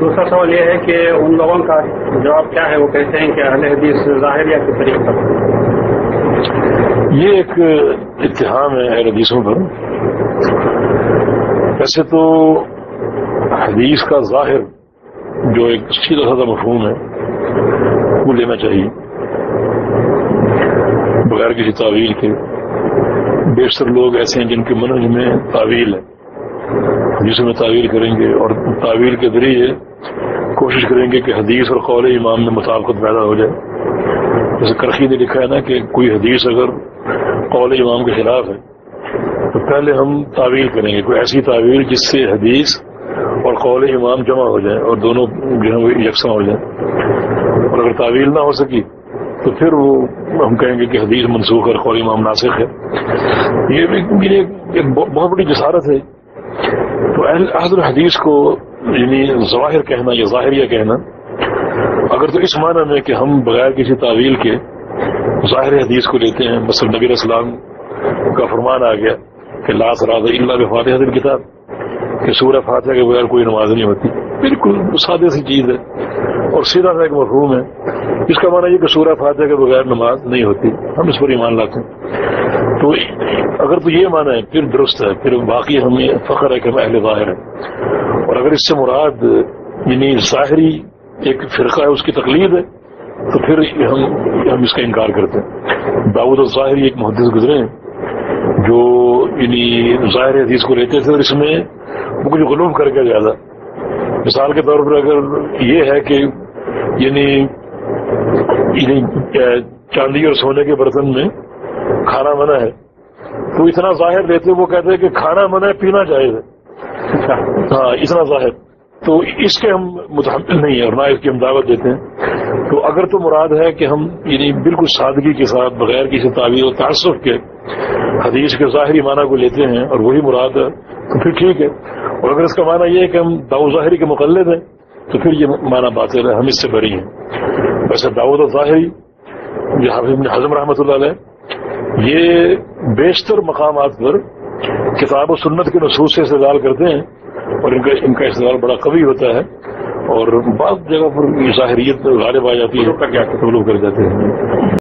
دوسرا سوال یہ ہے کہ ان لوگوں کا جواب کیا ہے؟ وہ کہتے ہیں کہ اہل حدیث ظاہریہ کے طریقے پر. یہ ایک اتہام ہے اہل حدیثوں پر. ویسے تو حدیث کا ظاہر جو ایک سیدھا سادہ مفہوم ہے وہ لینا چاہیے بغیر کسی تعویل کے. بیشتر لوگ ایسے ہیں جن کے منہج میں تعویل ہے، حدیثوں میں تعویل کریں گے اور تعویل کے ذریعے کوشش کریں گے کہ حدیث اور قول امام میں مطابقت پیدا ہو جائے. جیسے کرخی نے لکھا ہے نا کہ کوئی حدیث اگر قول امام کے خلاف ہے تو پہلے ہم تعویل کریں گے، کوئی ایسی تعویل جس سے حدیث اور قول امام جمع ہو جائیں اور دونوں جو ہے وہ یکساں ہو جائیں. اور اگر تعویل نہ ہو سکی تو پھر وہ ہم کہیں گے کہ حدیث منسوخ اور قول امام ناسخ ہے. یہ بھی ایک بہت بڑی جسارت ہے. تو اہل حدیث کو یعنی ظواہر کہنا یا ظاہریہ کہنا، اگر تو اس معنی میں کہ ہم بغیر کسی تعویل کے ظاہر حدیث کو لیتے ہیں. مثلا نبی علیہ السلام کا فرمان آ گیا کہ لا صلاۃ الا بفاتحۃ الکتاب، کہ سورہ فاتحہ کے بغیر کوئی نماز نہیں ہوتی. بالکل سادہ سی چیز ہے اور سیدھا سا ایک مفہوم ہے. اس کا معنی یہ کہ سورہ فاتحہ کے بغیر نماز نہیں ہوتی، ہم اس پر ایمان لاتے ہیں. تو اگر تو یہ معنی ہے پھر درست ہے، پھر باقی ہمیں فخر ہے کہ ہم اہل ظاہر ہیں. اور اگر اس سے مراد یعنی ظاہری ایک فرقہ ہے، اس کی تقلید ہے، تو پھر ہم اس کا انکار کرتے ہیں. داؤد الظاہری ایک محدث گزرے ہیں جو یعنی ظاہر حدیث کو لیتے تھے اور اس میں وہ کچھ غلو کر کے زیادہ. مثال کے طور پر اگر یہ ہے کہ یعنی چاندی اور سونے کے برتن میں کھانا منع ہے تو اتنا ظاہر لیتے وہ کہتے ہیں کہ کھانا منع ہے، پینا جائز ہے. ہاں اتنا ظاہر، تو اس کے ہم متحمل نہیں ہیں اور نہ اس کی ہم دعوت دیتے ہیں. تو اگر تو مراد ہے کہ ہم یعنی بالکل سادگی کے ساتھ بغیر کسی تعویل و تعصب کے حدیث کے ظاہری معنی کو لیتے ہیں اور وہی مراد ہے تو پھر ٹھیک ہے. اور اگر اس کا معنی یہ ہے کہ ہم داؤد ظاہری کے مقلد ہیں تو پھر یہ معنی باطل ہے، ہم اس سے بری ہیں. ویسے داؤد الظاہری جو حافظ ابن حزم رحمۃ اللہ علیہ یہ بیشتر مقامات پر کتاب و سنت کے نصوص سے استدلال کرتے ہیں اور ان کا استدلال بڑا قوی ہوتا ہے اور بعض جگہ پر ظاہریت غالب آ جاتی ہے تو لوگ کر جاتے ہیں.